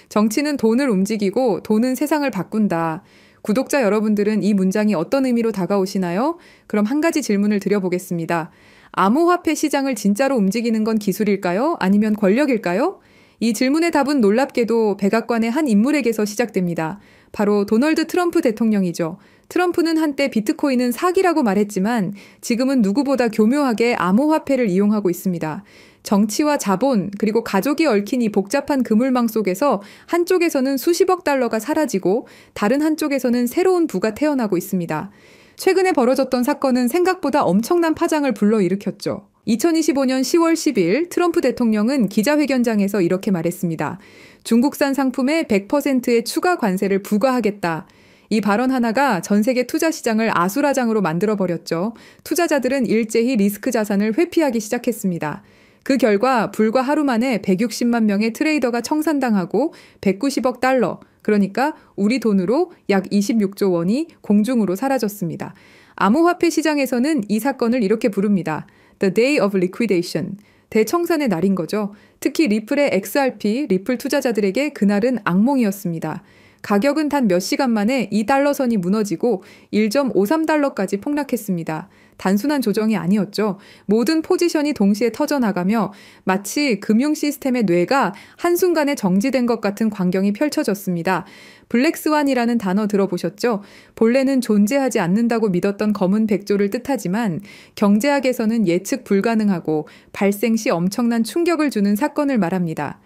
정치는 돈을 움직이고 돈은 세상을 바꾼다. 구독자 여러분들은 이 문장이 어떤 의미로 다가오시나요? 그럼 한 가지 질문을 드려보겠습니다. 암호화폐 시장을 진짜로 움직이는 건 기술일까요? 아니면 권력일까요? 이 질문의 답은 놀랍게도 백악관의 한 인물에게서 시작됩니다. 바로 도널드 트럼프 대통령이죠. 트럼프는 한때 비트코인은 사기라고 말했지만 지금은 누구보다 교묘하게 암호화폐를 이용하고 있습니다. 정치와 자본 그리고 가족이 얽힌 이 복잡한 그물망 속에서 한쪽에서는 수십억 달러가 사라지고 다른 한쪽에서는 새로운 부가 태어나고 있습니다. 최근에 벌어졌던 사건은 생각보다 엄청난 파장을 불러일으켰죠. 2025년 10월 10일 트럼프 대통령은 기자회견장에서 이렇게 말했습니다. 중국산 상품에 100%의 추가 관세를 부과하겠다. 이 발언 하나가 전 세계 투자 시장을 아수라장으로 만들어버렸죠. 투자자들은 일제히 리스크 자산을 회피하기 시작했습니다. 그 결과 불과 하루 만에 160만 명의 트레이더가 청산당하고 190억 달러, 그러니까 우리 돈으로 약 26조 원이 공중으로 사라졌습니다. 암호화폐 시장에서는 이 사건을 이렇게 부릅니다. The Day of Liquidation. 대청산의 날인 거죠. 특히 리플의 XRP, 리플 투자자들에게 그날은 악몽이었습니다. 가격은 단 몇 시간 만에 2달러선이 무너지고 1.53달러까지 폭락했습니다. 단순한 조정이 아니었죠. 모든 포지션이 동시에 터져나가며 마치 금융 시스템의 뇌가 한순간에 정지된 것 같은 광경이 펼쳐졌습니다. 블랙스완이라는 단어 들어보셨죠? 본래는 존재하지 않는다고 믿었던 검은 백조를 뜻하지만 경제학에서는 예측 불가능하고 발생 시 엄청난 충격을 주는 사건을 말합니다.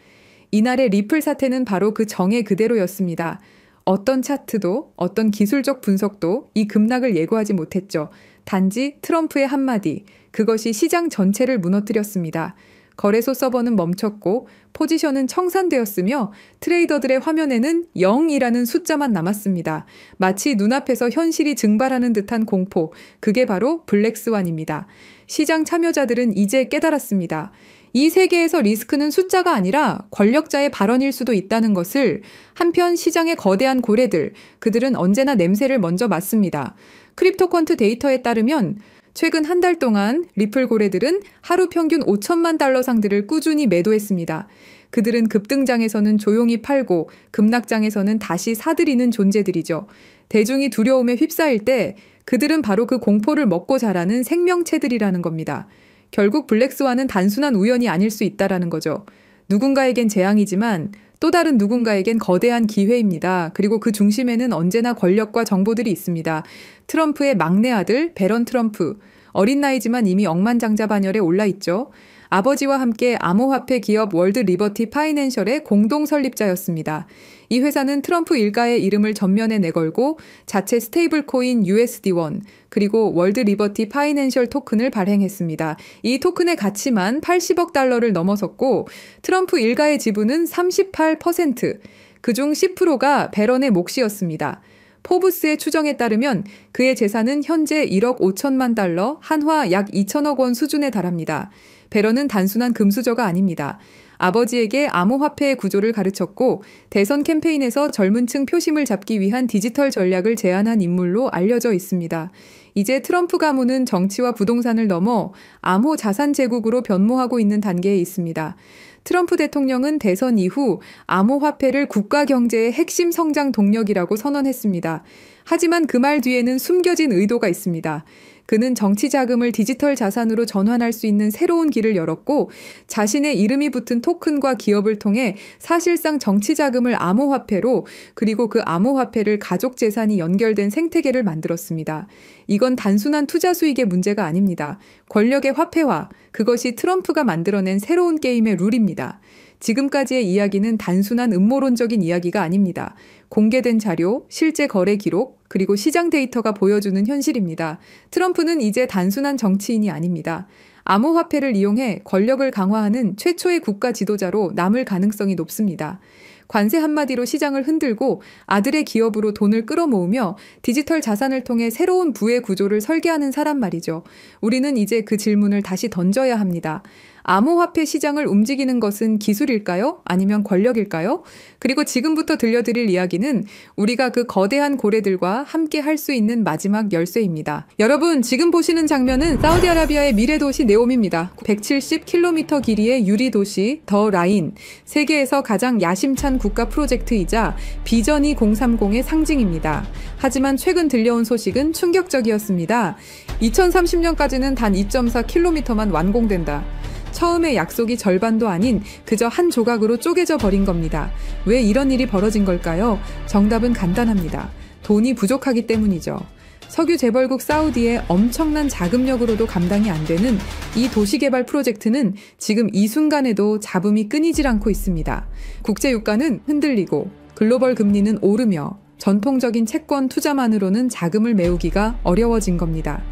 이날의 리플 사태는 바로 그 정의 그대로였습니다. 어떤 차트도 어떤 기술적 분석도 이 급락을 예고하지 못했죠. 단지 트럼프의 한마디, 그것이 시장 전체를 무너뜨렸습니다. 거래소 서버는 멈췄고 포지션은 청산되었으며 트레이더들의 화면에는 0이라는 숫자만 남았습니다. 마치 눈앞에서 현실이 증발하는 듯한 공포, 그게 바로 블랙스완입니다. 시장 참여자들은 이제 깨달았습니다. 이 세계에서 리스크는 숫자가 아니라 권력자의 발언일 수도 있다는 것을. 한편 시장의 거대한 고래들, 그들은 언제나 냄새를 먼저 맡습니다. 크립토퀀트 데이터에 따르면 최근 한 달 동안 리플 고래들은 하루 평균 5천만 달러 상들을 꾸준히 매도했습니다. 그들은 급등장에서는 조용히 팔고 급락장에서는 다시 사들이는 존재들이죠. 대중이 두려움에 휩싸일 때 그들은 바로 그 공포를 먹고 자라는 생명체들이라는 겁니다. 결국 블랙스완은 단순한 우연이 아닐 수 있다라는 거죠. 누군가에겐 재앙이지만 또 다른 누군가에겐 거대한 기회입니다. 그리고 그 중심에는 언제나 권력과 정보들이 있습니다. 트럼프의 막내 아들 배런 트럼프, 어린 나이지만 이미 억만장자 반열에 올라 있죠. 아버지와 함께 암호화폐 기업 월드 리버티 파이낸셜의 공동 설립자였습니다. 이 회사는 트럼프 일가의 이름을 전면에 내걸고 자체 스테이블 코인 USD1 그리고 월드 리버티 파이낸셜 토큰을 발행했습니다. 이 토큰의 가치만 80억 달러를 넘어섰고 트럼프 일가의 지분은 38%, 그중 10%가 배런의 몫이었습니다. 포브스의 추정에 따르면 그의 재산은 현재 1억 5천만 달러, 한화 약 2천억 원 수준에 달합니다. 배런은 단순한 금수저가 아닙니다. 아버지에게 암호화폐의 구조를 가르쳤고 대선 캠페인에서 젊은 층 표심을 잡기 위한 디지털 전략을 제안한 인물로 알려져 있습니다. 이제 트럼프 가문은 정치와 부동산을 넘어 암호 자산 제국으로 변모하고 있는 단계에 있습니다. 트럼프 대통령은 대선 이후 암호화폐를 국가 경제의 핵심 성장 동력이라고 선언했습니다. 하지만 그 말 뒤에는 숨겨진 의도가 있습니다. 그는 정치 자금을 디지털 자산으로 전환할 수 있는 새로운 길을 열었고 자신의 이름이 붙은 토큰과 기업을 통해 사실상 정치 자금을 암호화폐로, 그리고 그 암호화폐를 가족 재산이 연결된 생태계를 만들었습니다. 이건 단순한 투자 수익의 문제가 아닙니다. 권력의 화폐화, 그것이 트럼프가 만들어낸 새로운 게임의 룰입니다. 지금까지의 이야기는 단순한 음모론적인 이야기가 아닙니다. 공개된 자료, 실제 거래 기록, 그리고 시장 데이터가 보여주는 현실입니다. 트럼프는 이제 단순한 정치인이 아닙니다. 암호화폐를 이용해 권력을 강화하는 최초의 국가 지도자로 남을 가능성이 높습니다. 관세 한마디로 시장을 흔들고 아들의 기업으로 돈을 끌어모으며 디지털 자산을 통해 새로운 부의 구조를 설계하는 사람 말이죠. 우리는 이제 그 질문을 다시 던져야 합니다. 암호화폐 시장을 움직이는 것은 기술일까요? 아니면 권력일까요? 그리고 지금부터 들려드릴 이야기는 우리가 그 거대한 고래들과 함께 할 수 있는 마지막 열쇠입니다. 여러분, 지금 보시는 장면은 사우디아라비아의 미래도시 네옴입니다. 170km 길이의 유리도시 더 라인, 세계에서 가장 야심찬 국가 프로젝트이자 비전 2030의 상징입니다. 하지만 최근 들려온 소식은 충격적이었습니다. 2030년까지는 단 2.4km만 완공된다. 처음에 약속이 절반도 아닌 그저 한 조각으로 쪼개져 버린 겁니다. 왜 이런 일이 벌어진 걸까요? 정답은 간단합니다. 돈이 부족하기 때문이죠. 석유 재벌국 사우디의 엄청난 자금력으로도 감당이 안 되는 이 도시개발 프로젝트는 지금 이 순간에도 잡음이 끊이질 않고 있습니다. 국제유가는 흔들리고 글로벌 금리는 오르며 전통적인 채권 투자만으로는 자금을 메우기가 어려워진 겁니다.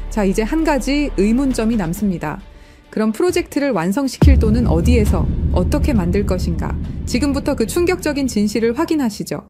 자, 이제 한 가지 의문점이 남습니다. 그럼 프로젝트를 완성시킬 돈은 어디에서 어떻게 만들 것인가? 지금부터 그 충격적인 진실을 확인하시죠.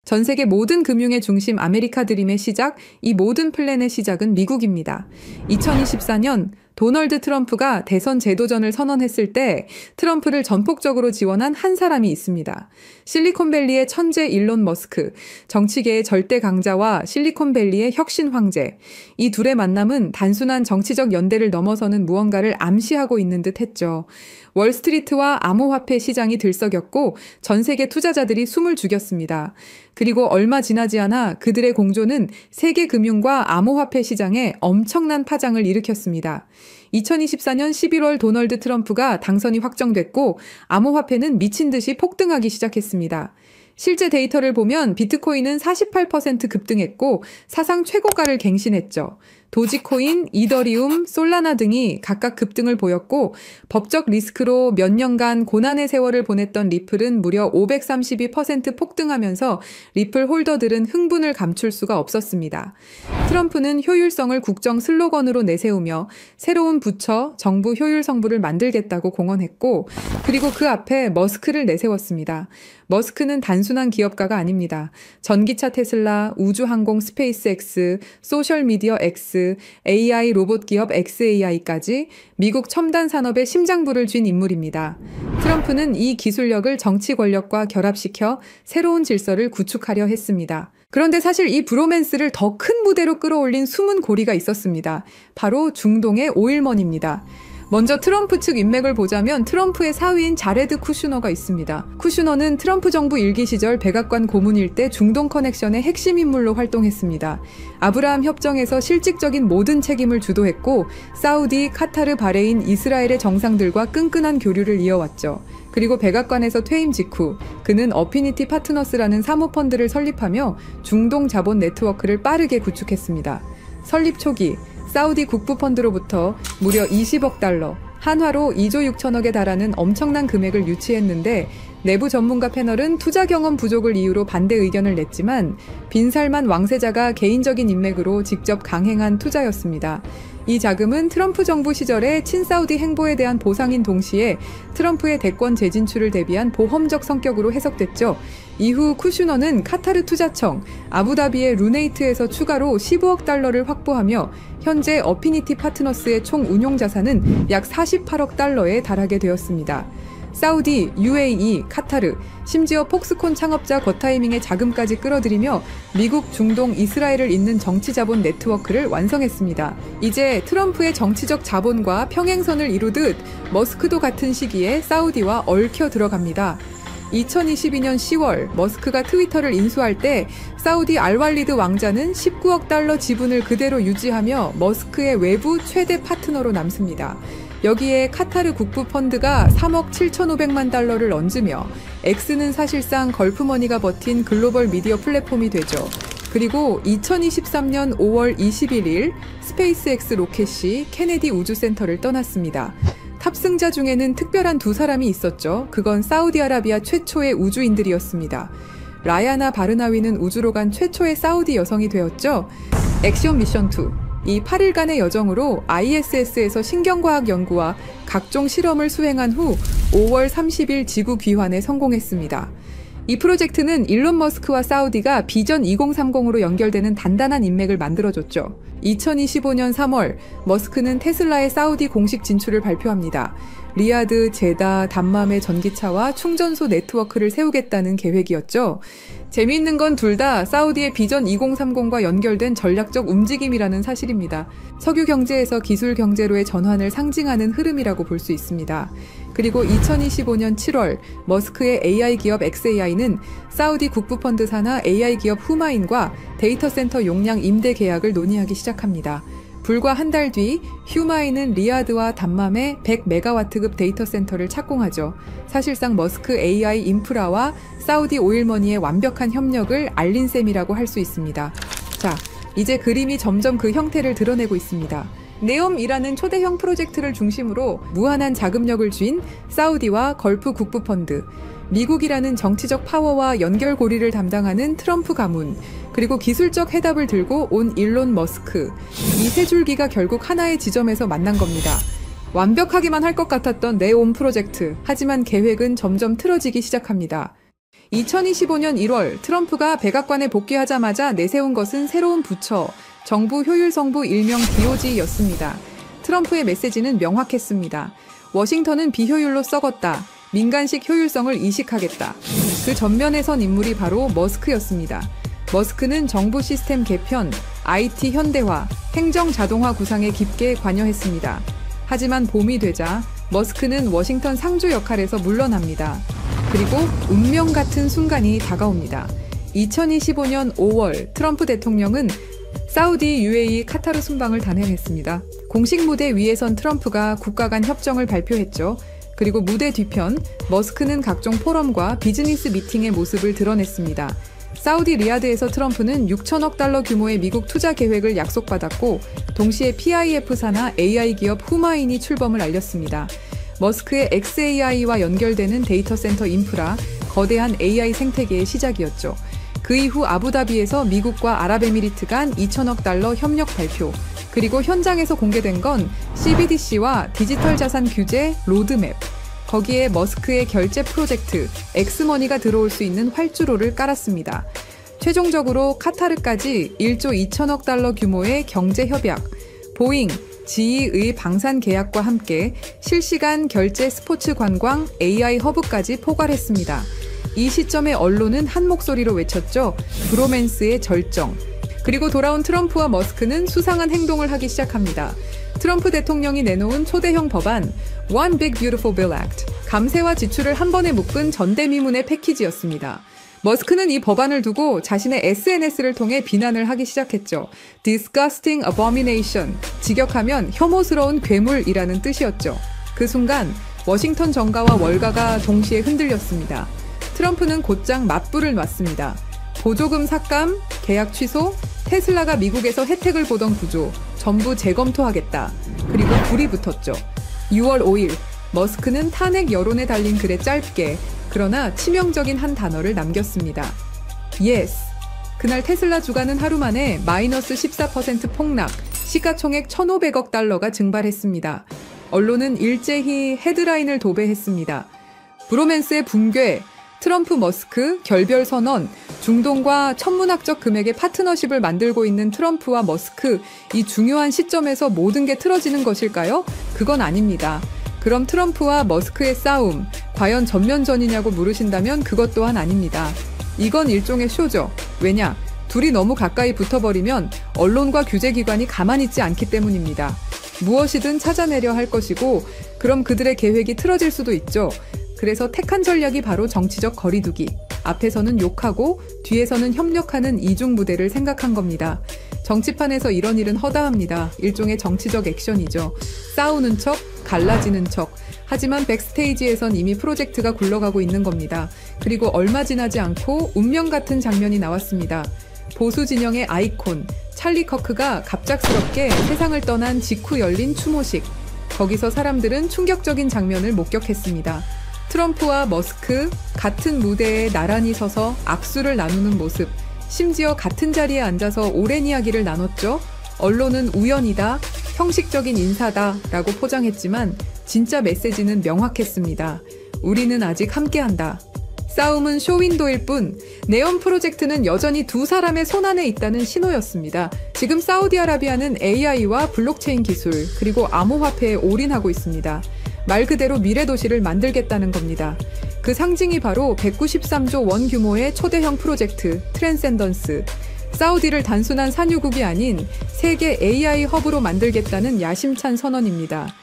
전 세계 모든 금융의 중심 아메리카 드림의 시작, 이 모든 플랜의 시작은 미국입니다. 2024년 도널드 트럼프가 대선 재도전을 선언했을 때 트럼프를 전폭적으로 지원한 한 사람이 있습니다. 실리콘밸리의 천재 일론 머스크, 정치계의 절대 강자와 실리콘밸리의 혁신 황제. 이 둘의 만남은 단순한 정치적 연대를 넘어서는 무언가를 암시하고 있는 듯 했죠. 월스트리트와 암호화폐 시장이 들썩였고 전 세계 투자자들이 숨을 죽였습니다. 그리고 얼마 지나지 않아 그들의 공조는 세계 금융과 암호화폐 시장에 엄청난 파장을 일으켰습니다. 2024년 11월 도널드 트럼프가 당선이 확정됐고 암호화폐는 미친 듯이 폭등하기 시작했습니다. 실제 데이터를 보면 비트코인은 48% 급등했고 사상 최고가를 갱신했죠. 도지코인, 이더리움, 솔라나 등이 각각 급등을 보였고 법적 리스크로 몇 년간 고난의 세월을 보냈던 리플은 무려 532% 폭등하면서 리플 홀더들은 흥분을 감출 수가 없었습니다. 트럼프는 효율성을 국정 슬로건으로 내세우며 새로운 부처, 정부 효율 성부를 만들겠다고 공언했고 그리고 그 앞에 머스크를 내세웠습니다. 머스크는 단순한 기업가가 아닙니다. 전기차 테슬라, 우주항공 스페이스X, 소셜미디어 X, AI 로봇 기업 XAI까지 미국 첨단 산업의 심장부를 쥔 인물입니다. 트럼프는 이 기술력을 정치 권력과 결합시켜 새로운 질서를 구축하려 했습니다. 그런데 사실 이 브로맨스를 더 큰 무대로 끌어올린 숨은 고리가 있었습니다. 바로 중동의 오일먼입니다. 먼저 트럼프 측 인맥을 보자면 트럼프의 사위인 자레드 쿠슈너가 있습니다. 쿠슈너는 트럼프 정부 일기 시절 백악관 고문일 때 중동 커넥션의 핵심 인물로 활동했습니다. 아브라함 협정에서 실질적인 모든 책임을 주도했고 사우디, 카타르, 바레인, 이스라엘의 정상들과 끈끈한 교류를 이어왔죠. 그리고 백악관에서 퇴임 직후 그는 어피니티 파트너스라는 사모펀드를 설립하며 중동 자본 네트워크를 빠르게 구축했습니다. 설립 초기 사우디 국부펀드로부터 무려 20억 달러, 한화로 2조 6천억에 달하는 엄청난 금액을 유치했는데 내부 전문가 패널은 투자 경험 부족을 이유로 반대 의견을 냈지만 빈살만 왕세자가 개인적인 인맥으로 직접 강행한 투자였습니다. 이 자금은 트럼프 정부 시절의 친사우디 행보에 대한 보상인 동시에 트럼프의 대권 재진출을 대비한 보험적 성격으로 해석됐죠. 이후 쿠슈너는 카타르 투자청, 아부다비의 루네이트에서 추가로 15억 달러를 확보하며 현재 어피니티 파트너스의 총 운용 자산은 약 48억 달러에 달하게 되었습니다. 사우디, UAE, 카타르, 심지어 폭스콘 창업자 거타이밍의 자금까지 끌어들이며 미국, 중동, 이스라엘을 잇는 정치자본 네트워크를 완성했습니다. 이제 트럼프의 정치적 자본과 평행선을 이루듯 머스크도 같은 시기에 사우디와 얽혀 들어갑니다. 2022년 10월 머스크가 트위터를 인수할 때 사우디 알왈리드 왕자는 19억 달러 지분을 그대로 유지하며 머스크의 외부 최대 파트너로 남습니다. 여기에 카타르 국부 펀드가 3억 7,500만 달러를 얹으며 X는 사실상 걸프머니가 버틴 글로벌 미디어 플랫폼이 되죠. 그리고 2023년 5월 21일 스페이스X 로켓이 케네디 우주센터를 떠났습니다. 탑승자 중에는 특별한 두 사람이 있었죠. 그건 사우디아라비아 최초의 우주인들이었습니다. 라야나 바르나위는 우주로 간 최초의 사우디 여성이 되었죠. 액션 미션 2. 이 8일간의 여정으로 ISS에서 신경과학 연구와 각종 실험을 수행한 후 5월 30일 지구 귀환에 성공했습니다. 이 프로젝트는 일론 머스크와 사우디가 비전 2030으로 연결되는 단단한 인맥을 만들어줬죠. 2025년 3월, 머스크는 테슬라의 사우디 공식 진출을 발표합니다. 리야드, 제다, 담맘의 전기차와 충전소 네트워크를 세우겠다는 계획이었죠. 재미있는 건 둘 다 사우디의 비전 2030과 연결된 전략적 움직임이라는 사실입니다. 석유 경제에서 기술 경제로의 전환을 상징하는 흐름이라고 볼 수 있습니다. 그리고 2025년 7월 머스크의 AI 기업 xAI는 사우디 국부펀드 산하 AI 기업 후마인과 데이터 센터 용량 임대 계약을 논의하기 시작합니다. 불과 한 달 뒤 휴마인은 리야드와 담맘에 100메가와트급 데이터 센터를 착공하죠. 사실상 머스크 AI 인프라와 사우디 오일머니의 완벽한 협력을 알린 셈이라고 할 수 있습니다. 자, 이제 그림이 점점 그 형태를 드러내고 있습니다. 네옴이라는 초대형 프로젝트를 중심으로 무한한 자금력을 쥔 사우디와 걸프 국부펀드, 미국이라는 정치적 파워와 연결고리를 담당하는 트럼프 가문, 그리고 기술적 해답을 들고 온 일론 머스크, 이 세 줄기가 결국 하나의 지점에서 만난 겁니다. 완벽하기만 할 것 같았던 네옴 프로젝트, 하지만 계획은 점점 틀어지기 시작합니다. 2025년 1월 트럼프가 백악관에 복귀하자마자 내세운 것은 새로운 부처, 정부 효율성부 일명 DOG였습니다. 트럼프의 메시지는 명확했습니다. 워싱턴은 비효율로 썩었다. 민간식 효율성을 이식하겠다. 그 전면에 선 인물이 바로 머스크였습니다. 머스크는 정부 시스템 개편, IT 현대화, 행정 자동화 구상에 깊게 관여했습니다. 하지만 봄이 되자 머스크는 워싱턴 상주 역할에서 물러납니다. 그리고 운명 같은 순간이 다가옵니다. 2025년 5월 트럼프 대통령은 사우디, UAE, 카타르 순방을 단행했습니다. 공식 무대 위에 선 트럼프가 국가 간 협정을 발표했죠. 그리고 무대 뒤편, 머스크는 각종 포럼과 비즈니스 미팅의 모습을 드러냈습니다. 사우디 리야드에서 트럼프는 6천억 달러 규모의 미국 투자 계획을 약속받았고, 동시에 PIF 산하 AI 기업 후마인이 출범을 알렸습니다. 머스크의 xAI와 연결되는 데이터 센터 인프라, 거대한 AI 생태계의 시작이었죠. 그 이후 아부다비에서 미국과 아랍에미리트 간 2천억 달러 협력 발표, 그리고 현장에서 공개된 건 CBDC와 디지털 자산 규제 로드맵, 거기에 머스크의 결제 프로젝트 엑스머니가 들어올 수 있는 활주로를 깔았습니다. 최종적으로 카타르까지 1조 2천억 달러 규모의 경제 협약, 보잉, GE의 방산 계약과 함께 실시간 결제 스포츠 관광 AI 허브까지 포괄했습니다. 이 시점에 언론은 한 목소리로 외쳤죠. 브로맨스의 절정. 그리고 돌아온 트럼프와 머스크는 수상한 행동을 하기 시작합니다. 트럼프 대통령이 내놓은 초대형 법안 One Big Beautiful Bill Act, 감세와 지출을 한 번에 묶은 전대미문의 패키지였습니다. 머스크는 이 법안을 두고 자신의 SNS를 통해 비난을 하기 시작했죠. Disgusting abomination, 직역하면 혐오스러운 괴물이라는 뜻이었죠. 그 순간 워싱턴 정가와 월가가 동시에 흔들렸습니다. 트럼프는 곧장 맞불을 놨습니다. 보조금 삭감, 계약 취소, 테슬라가 미국에서 혜택을 보던 구조 전부 재검토하겠다. 그리고 불이 붙었죠. 6월 5일 머스크는 탄핵 여론에 달린 글에 짧게 그러나 치명적인 한 단어를 남겼습니다. Yes. 그날 테슬라 주가는 하루 만에 마이너스 14% 폭락, 시가총액 1,500억 달러가 증발했습니다. 언론은 일제히 헤드라인을 도배했습니다. 브로맨스의 붕괴, 트럼프 머스크 결별 선언, 중동과 천문학적 금액의 파트너십을 만들고 있는 트럼프와 머스크, 이 중요한 시점에서 모든 게 틀어지는 것일까요? 그건 아닙니다. 그럼 트럼프와 머스크의 싸움, 과연 전면전이냐고 물으신다면 그것 또한 아닙니다. 이건 일종의 쇼죠. 왜냐? 둘이 너무 가까이 붙어버리면 언론과 규제기관이 가만히 있지 않기 때문입니다. 무엇이든 찾아내려 할 것이고, 그럼 그들의 계획이 틀어질 수도 있죠. 그래서 택한 전략이 바로 정치적 거리두기. 앞에서는 욕하고 뒤에서는 협력하는 이중 부대를 생각한 겁니다. 정치판에서 이런 일은 허다합니다. 일종의 정치적 액션이죠. 싸우는 척, 갈라지는 척. 하지만 백스테이지에선 이미 프로젝트가 굴러가고 있는 겁니다. 그리고 얼마 지나지 않고 운명 같은 장면이 나왔습니다. 보수 진영의 아이콘, 찰리 커크가 갑작스럽게 세상을 떠난 직후 열린 추모식. 거기서 사람들은 충격적인 장면을 목격했습니다. 트럼프와 머스크 같은 무대에 나란히 서서 악수를 나누는 모습, 심지어 같은 자리에 앉아서 오랜 이야기를 나눴죠. 언론은 우연이다, 형식적인 인사다 라고 포장했지만 진짜 메시지는 명확했습니다. 우리는 아직 함께한다. 싸움은 쇼윈도일 뿐 네옴 프로젝트는 여전히 두 사람의 손안에 있다는 신호였습니다. 지금 사우디아라비아는 AI와 블록체인 기술 그리고 암호화폐에 올인하고 있습니다. 말 그대로 미래 도시를 만들겠다는 겁니다. 그 상징이 바로 193조 원 규모의 초대형 프로젝트 트랜센던스. 사우디를 단순한 산유국이 아닌 세계 AI 허브로 만들겠다는 야심찬 선언입니다.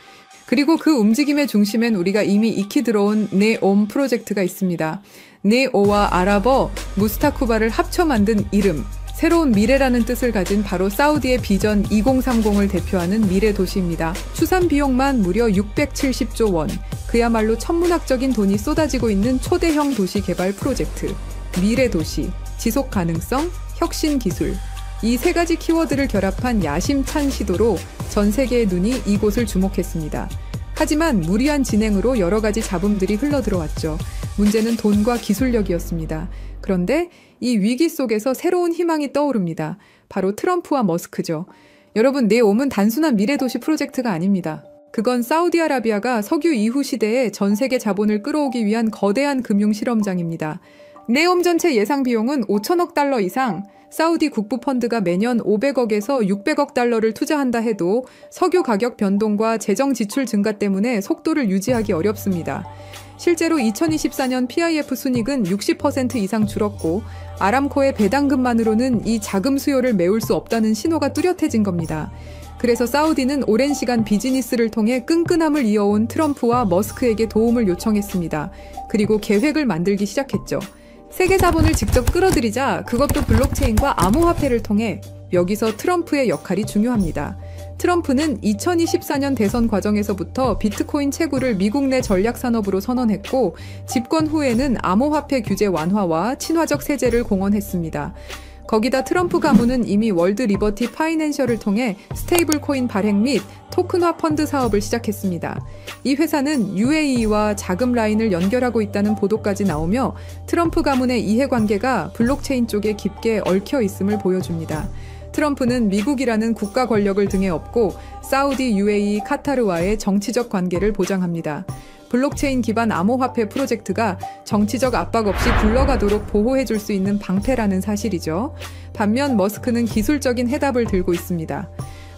그리고 그 움직임의 중심엔 우리가 이미 익히 들어온 네옴 프로젝트가 있습니다. 네오와 아랍어 무스타쿠바를 합쳐 만든 이름. 새로운 미래라는 뜻을 가진 바로 사우디의 비전 2030을 대표하는 미래 도시입니다. 추산 비용만 무려 670조 원. 그야말로 천문학적인 돈이 쏟아지고 있는 초대형 도시 개발 프로젝트. 미래 도시, 지속 가능성, 혁신 기술. 이 세 가지 키워드를 결합한 야심찬 시도로 전 세계의 눈이 이곳을 주목했습니다. 하지만 무리한 진행으로 여러 가지 잡음들이 흘러들어왔죠. 문제는 돈과 기술력이었습니다. 그런데 이 위기 속에서 새로운 희망이 떠오릅니다. 바로 트럼프와 머스크죠. 여러분, 네옴은 단순한 미래도시 프로젝트가 아닙니다. 그건 사우디아라비아가 석유 이후 시대에 전 세계 자본을 끌어오기 위한 거대한 금융 실험장입니다. 네옴 전체 예상 비용은 5천억 달러 이상, 사우디 국부 펀드가 매년 500억에서 600억 달러를 투자한다 해도 석유 가격 변동과 재정 지출 증가 때문에 속도를 유지하기 어렵습니다. 실제로 2024년 PIF 순이익은 60% 이상 줄었고 아람코의 배당금만으로는 이 자금 수요를 메울 수 없다는 신호가 뚜렷해진 겁니다. 그래서 사우디는 오랜 시간 비즈니스를 통해 끈끈함을 이어온 트럼프와 머스크에게 도움을 요청했습니다. 그리고 계획을 만들기 시작했죠. 세계 자본을 직접 끌어들이자 그것도 블록체인과 암호화폐를 통해 여기서 트럼프의 역할이 중요합니다. 트럼프는 2024년 대선 과정에서부터 비트코인 채굴을 미국 내 전략산업으로 선언했고 집권 후에는 암호화폐 규제 완화와 친화적 세제를 공언했습니다. 거기다 트럼프 가문은 이미 월드 리버티 파이낸셜을 통해 스테이블 코인 발행 및 토큰화 펀드 사업을 시작했습니다. 이 회사는 UAE와 자금 라인을 연결하고 있다는 보도까지 나오며 트럼프 가문의 이해관계가 블록체인 쪽에 깊게 얽혀 있음을 보여줍니다. 트럼프는 미국이라는 국가 권력을 등에 업고 사우디, UAE, 카타르와의 정치적 관계를 보장합니다. 블록체인 기반 암호화폐 프로젝트가 정치적 압박 없이 굴러가도록 보호해줄 수 있는 방패라는 사실이죠. 반면 머스크는 기술적인 해답을 들고 있습니다.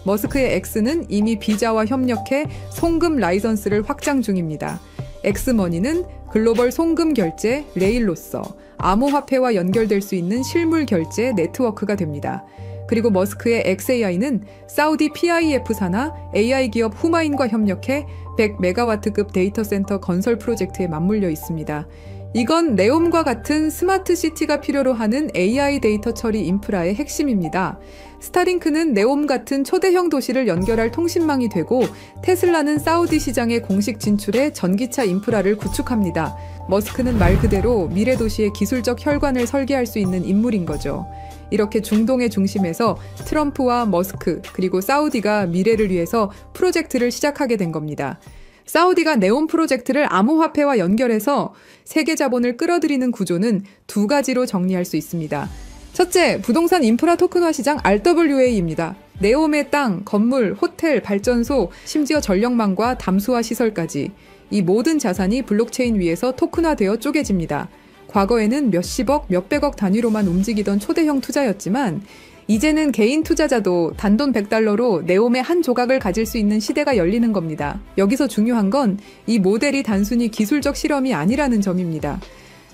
머스크의 X는 이미 비자와 협력해 송금 라이선스를 확장 중입니다. 엑스머니는 글로벌 송금 결제 레일로서 암호화폐와 연결될 수 있는 실물 결제 네트워크가 됩니다. 그리고 머스크의 XAI는 사우디 PIF사나 AI 기업 후마인과 협력해 100메가와트급 데이터 센터 건설 프로젝트에 맞물려 있습니다. 이건 네옴과 같은 스마트 시티가 필요로 하는 AI 데이터 처리 인프라의 핵심입니다. 스타링크는 네옴 같은 초대형 도시를 연결할 통신망이 되고 테슬라는 사우디 시장의 공식 진출에 전기차 인프라를 구축합니다. 머스크는 말 그대로 미래 도시의 기술적 혈관을 설계할 수 있는 인물인 거죠. 이렇게 중동의 중심에서 트럼프와 머스크 그리고 사우디가 미래를 위해서 프로젝트를 시작하게 된 겁니다. 사우디가 네옴 프로젝트를 암호화폐와 연결해서 세계 자본을 끌어들이는 구조는 두 가지로 정리할 수 있습니다. 첫째, 부동산 인프라 토큰화 시장 RWA입니다. 네옴의 땅, 건물, 호텔, 발전소, 심지어 전력망과 담수화 시설까지 이 모든 자산이 블록체인 위에서 토큰화되어 쪼개집니다. 과거에는 몇십억, 몇백억 단위로만 움직이던 초대형 투자였지만 이제는 개인 투자자도 단돈 100달러로 네옴의 한 조각을 가질 수 있는 시대가 열리는 겁니다. 여기서 중요한 건 이 모델이 단순히 기술적 실험이 아니라는 점입니다.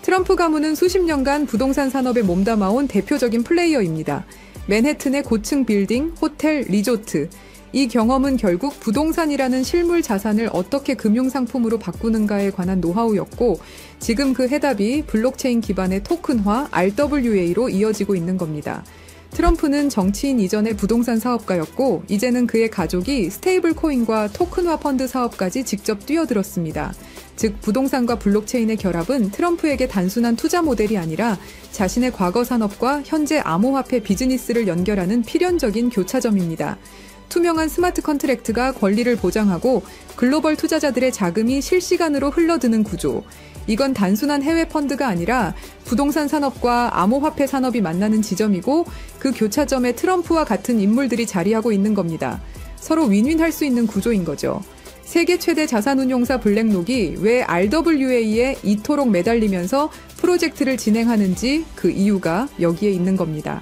트럼프 가문은 수십 년간 부동산 산업에 몸담아온 대표적인 플레이어입니다. 맨해튼의 고층 빌딩, 호텔, 리조트. 이 경험은 결국 부동산이라는 실물 자산을 어떻게 금융상품으로 바꾸는가에 관한 노하우였고 지금 그 해답이 블록체인 기반의 토큰화 RWA로 이어지고 있는 겁니다. 트럼프는 정치인 이전의 부동산 사업가였고 이제는 그의 가족이 스테이블 코인과 토큰화 펀드 사업까지 직접 뛰어들었습니다. 즉 부동산과 블록체인의 결합은 트럼프에게 단순한 투자 모델이 아니라 자신의 과거 산업과 현재 암호화폐 비즈니스를 연결하는 필연적인 교차점입니다. 투명한 스마트 컨트랙트가 권리를 보장하고 글로벌 투자자들의 자금이 실시간으로 흘러드는 구조. 이건 단순한 해외 펀드가 아니라 부동산 산업과 암호화폐 산업이 만나는 지점이고 그 교차점에 트럼프와 같은 인물들이 자리하고 있는 겁니다. 서로 윈윈할 수 있는 구조인 거죠. 세계 최대 자산운용사 블랙록이 왜 RWA에 이토록 매달리면서 프로젝트를 진행하는지 그 이유가 여기에 있는 겁니다.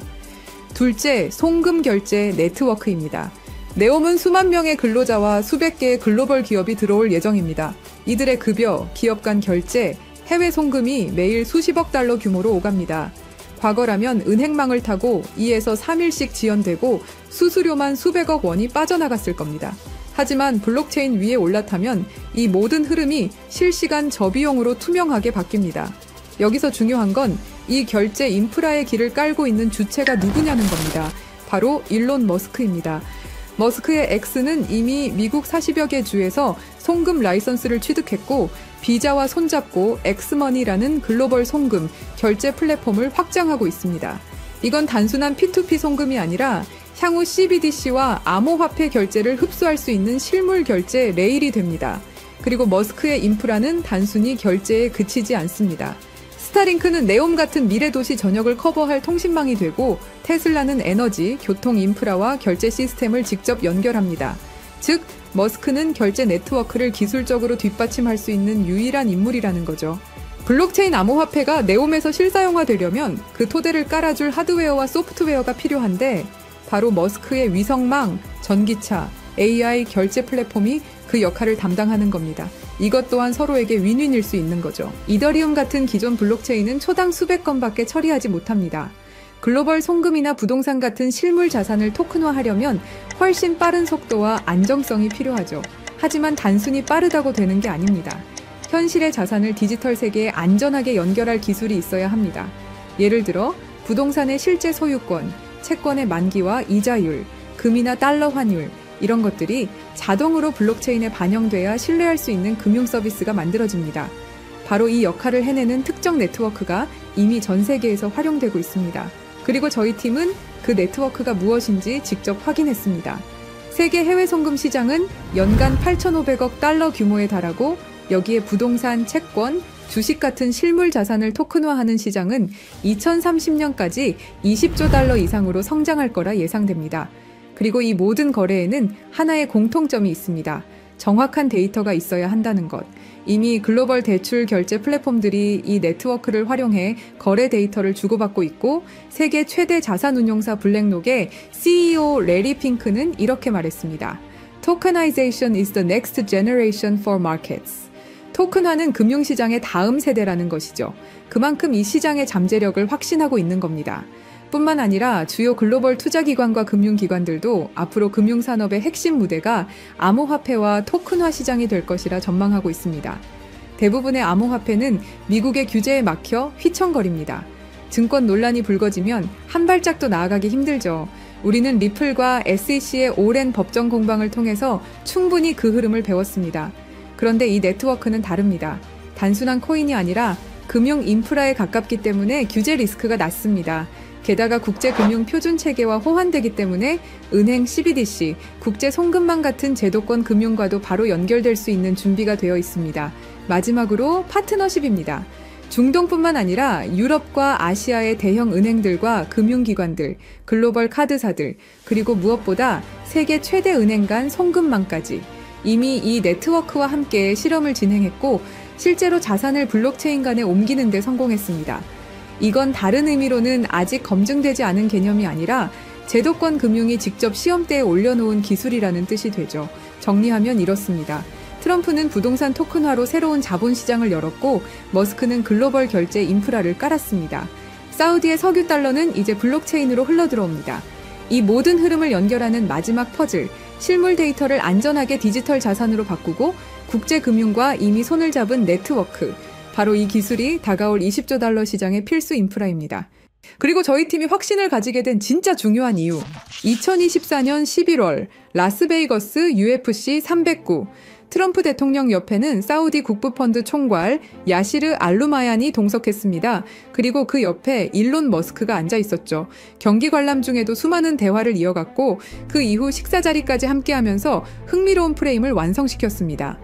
둘째, 송금 결제 네트워크입니다. 네옴은 수만 명의 근로자와 수백 개의 글로벌 기업이 들어올 예정입니다. 이들의 급여, 기업 간 결제, 해외 송금이 매일 수십억 달러 규모로 오갑니다. 과거라면 은행망을 타고 2에서 3일씩 지연되고 수수료만 수백억 원이 빠져나갔을 겁니다. 하지만 블록체인 위에 올라타면 이 모든 흐름이 실시간 저비용으로 투명하게 바뀝니다. 여기서 중요한 건 이 결제 인프라의 길을 깔고 있는 주체가 누구냐는 겁니다. 바로 일론 머스크입니다. 머스크의 X는 이미 미국 40여 개 주에서 송금 라이선스를 취득했고 비자와 손잡고 엑스머니라는 글로벌 송금, 결제 플랫폼을 확장하고 있습니다. 이건 단순한 P2P 송금이 아니라 향후 CBDC와 암호화폐 결제를 흡수할 수 있는 실물 결제 레일이 됩니다. 그리고 머스크의 인프라는 단순히 결제에 그치지 않습니다. 스타링크는 네옴 같은 미래도시 전역을 커버할 통신망이 되고 테슬라는 에너지, 교통 인프라와 결제 시스템을 직접 연결합니다. 즉, 머스크는 결제 네트워크를 기술적으로 뒷받침할 수 있는 유일한 인물이라는 거죠. 블록체인 암호화폐가 네옴에서 실사용화되려면 그 토대를 깔아줄 하드웨어와 소프트웨어가 필요한데 바로 머스크의 위성망, 전기차, AI 결제 플랫폼이 그 역할을 담당하는 겁니다. 이것 또한 서로에게 윈윈일 수 있는 거죠. 이더리움 같은 기존 블록체인은 초당 수백 건밖에 처리하지 못합니다. 글로벌 송금이나 부동산 같은 실물 자산을 토큰화하려면 훨씬 빠른 속도와 안정성이 필요하죠. 하지만 단순히 빠르다고 되는 게 아닙니다. 현실의 자산을 디지털 세계에 안전하게 연결할 기술이 있어야 합니다. 예를 들어 부동산의 실제 소유권, 채권의 만기와 이자율, 금이나 달러 환율, 이런 것들이 자동으로 블록체인에 반영돼야 신뢰할 수 있는 금융 서비스가 만들어집니다. 바로 이 역할을 해내는 특정 네트워크가 이미 전 세계에서 활용되고 있습니다. 그리고 저희 팀은 그 네트워크가 무엇인지 직접 확인했습니다. 세계 해외 송금 시장은 연간 8,500억 달러 규모에 달하고 여기에 부동산, 채권, 주식 같은 실물 자산을 토큰화하는 시장은 2030년까지 20조 달러 이상으로 성장할 거라 예상됩니다. 그리고 이 모든 거래에는 하나의 공통점이 있습니다. 정확한 데이터가 있어야 한다는 것. 이미 글로벌 대출 결제 플랫폼들이 이 네트워크를 활용해 거래 데이터를 주고받고 있고 세계 최대 자산운용사 블랙록의 CEO 레리 핑크는 이렇게 말했습니다. Tokenization is the next generation for markets. 토큰화는 금융시장의 다음 세대라는 것이죠. 그만큼 이 시장의 잠재력을 확신하고 있는 겁니다. 뿐만 아니라 주요 글로벌 투자기관과 금융기관들도 앞으로 금융산업의 핵심 무대가 암호화폐와 토큰화 시장이 될 것이라 전망하고 있습니다. 대부분의 암호화폐는 미국의 규제에 막혀 휘청거립니다. 증권 논란이 불거지면 한 발짝도 나아가기 힘들죠. 우리는 리플과 SEC의 오랜 법정 공방을 통해서 충분히 그 흐름을 배웠습니다. 그런데 이 네트워크는 다릅니다. 단순한 코인이 아니라 금융 인프라에 가깝기 때문에 규제 리스크가 낮습니다. 게다가 국제금융표준체계와 호환되기 때문에 은행 CBDC, 국제송금망 같은 제도권 금융과도 바로 연결될 수 있는 준비가 되어 있습니다. 마지막으로 파트너십입니다. 중동뿐만 아니라 유럽과 아시아의 대형 은행들과 금융기관들, 글로벌 카드사들, 그리고 무엇보다 세계 최대 은행 간 송금망까지 이미 이 네트워크와 함께 실험을 진행했고 실제로 자산을 블록체인 간에 옮기는 데 성공했습니다. 이건 다른 의미로는 아직 검증되지 않은 개념이 아니라 제도권 금융이 직접 시험대에 올려놓은 기술이라는 뜻이 되죠. 정리하면 이렇습니다. 트럼프는 부동산 토큰화로 새로운 자본시장을 열었고 머스크는 글로벌 결제 인프라를 깔았습니다. 사우디의 석유 달러는 이제 블록체인으로 흘러들어옵니다. 이 모든 흐름을 연결하는 마지막 퍼즐, 실물 데이터를 안전하게 디지털 자산으로 바꾸고 국제금융과 이미 손을 잡은 네트워크, 바로 이 기술이 다가올 20조 달러 시장의 필수 인프라입니다. 그리고 저희 팀이 확신을 가지게 된 진짜 중요한 이유. 2024년 11월 라스베이거스 UFC 309. 트럼프 대통령 옆에는 사우디 국부펀드 총괄 야시르 알루마얀이 동석했습니다. 그리고 그 옆에 일론 머스크가 앉아 있었죠. 경기 관람 중에도 수많은 대화를 이어갔고 그 이후 식사 자리까지 함께하면서 흥미로운 프레임을 완성시켰습니다.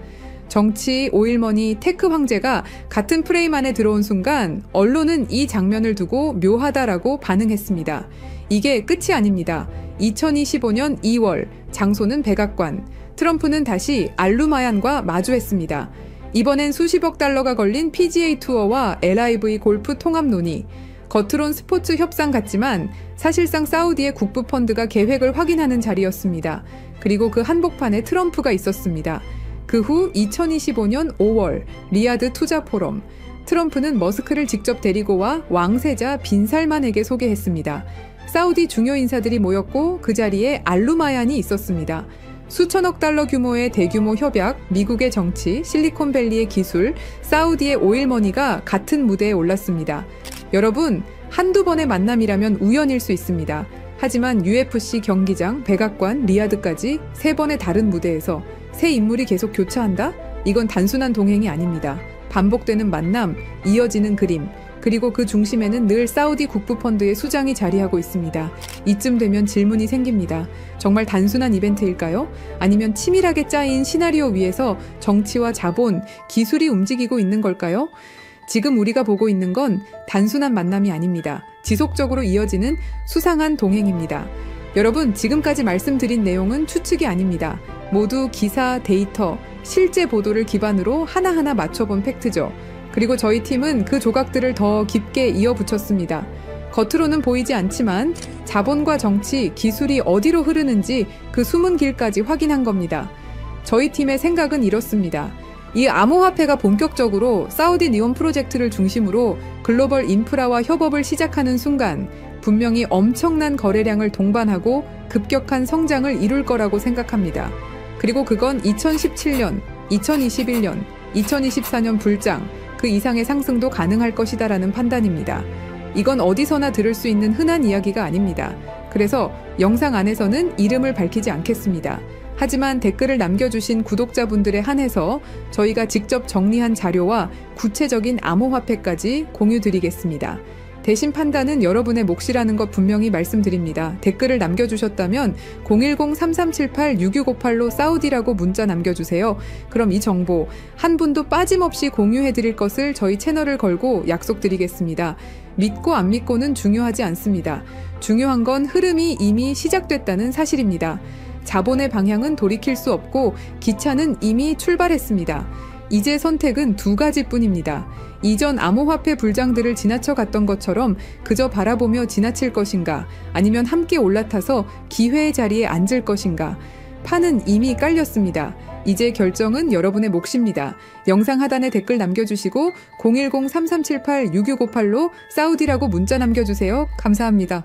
정치, 오일머니, 테크 황제가 같은 프레임 안에 들어온 순간 언론은 이 장면을 두고 묘하다라고 반응했습니다. 이게 끝이 아닙니다. 2025년 2월, 장소는 백악관. 트럼프는 다시 알루마얀과 마주했습니다. 이번엔 수십억 달러가 걸린 PGA 투어와 LIV 골프 통합 논의. 겉으론 스포츠 협상 같지만 사실상 사우디의 국부 펀드가 계획을 확인하는 자리였습니다. 그리고 그 한복판에 트럼프가 있었습니다. 그 후 2025년 5월 리야드 투자 포럼. 트럼프는 머스크를 직접 데리고 와 왕세자 빈 살만에게 소개했습니다. 사우디 중요 인사들이 모였고 그 자리에 알루마얀이 있었습니다. 수천억 달러 규모의 대규모 협약, 미국의 정치, 실리콘밸리의 기술, 사우디의 오일머니가 같은 무대에 올랐습니다. 여러분, 한두 번의 만남이라면 우연일 수 있습니다. 하지만 UFC 경기장, 백악관, 리야드까지 3번의 다른 무대에서 새 인물이 계속 교차한다? 이건 단순한 동행이 아닙니다. 반복되는 만남, 이어지는 그림, 그리고 그 중심에는 늘 사우디 국부펀드의 수장이 자리하고 있습니다. 이쯤 되면 질문이 생깁니다. 정말 단순한 이벤트일까요? 아니면 치밀하게 짜인 시나리오 위에서 정치와 자본, 기술이 움직이고 있는 걸까요? 지금 우리가 보고 있는 건 단순한 만남이 아닙니다. 지속적으로 이어지는 수상한 동행입니다. 여러분, 지금까지 말씀드린 내용은 추측이 아닙니다. 모두 기사, 데이터, 실제 보도를 기반으로 하나하나 맞춰본 팩트죠. 그리고 저희 팀은 그 조각들을 더 깊게 이어붙였습니다. 겉으로는 보이지 않지만 자본과 정치, 기술이 어디로 흐르는지 그 숨은 길까지 확인한 겁니다. 저희 팀의 생각은 이렇습니다. 이 암호화폐가 본격적으로 사우디 니온 프로젝트를 중심으로 글로벌 인프라와 협업을 시작하는 순간 분명히 엄청난 거래량을 동반하고 급격한 성장을 이룰 거라고 생각합니다. 그리고 그건 2017년, 2021년, 2024년 불장, 그 이상의 상승도 가능할 것이다라는 판단입니다. 이건 어디서나 들을 수 있는 흔한 이야기가 아닙니다. 그래서 영상 안에서는 이름을 밝히지 않겠습니다. 하지만 댓글을 남겨주신 구독자분들에 한해서 저희가 직접 정리한 자료와 구체적인 암호화폐까지 공유드리겠습니다. 대신 판단은 여러분의 몫이라는 것 분명히 말씀드립니다. 댓글을 남겨주셨다면 010-3378-6658로 사우디라고 문자 남겨주세요. 그럼 이 정보 한 분도 빠짐없이 공유해드릴 것을 저희 채널을 걸고 약속드리겠습니다. 믿고 안 믿고는 중요하지 않습니다. 중요한 건 흐름이 이미 시작됐다는 사실입니다. 자본의 방향은 돌이킬 수 없고 기차는 이미 출발했습니다. 이제 선택은 2가지뿐입니다. 이전 암호화폐 불장들을 지나쳐 갔던 것처럼 그저 바라보며 지나칠 것인가, 아니면 함께 올라타서 기회의 자리에 앉을 것인가. 판은 이미 깔렸습니다. 이제 결정은 여러분의 몫입니다. 영상 하단에 댓글 남겨주시고 010-3378-6658로 사우디라고 문자 남겨주세요. 감사합니다.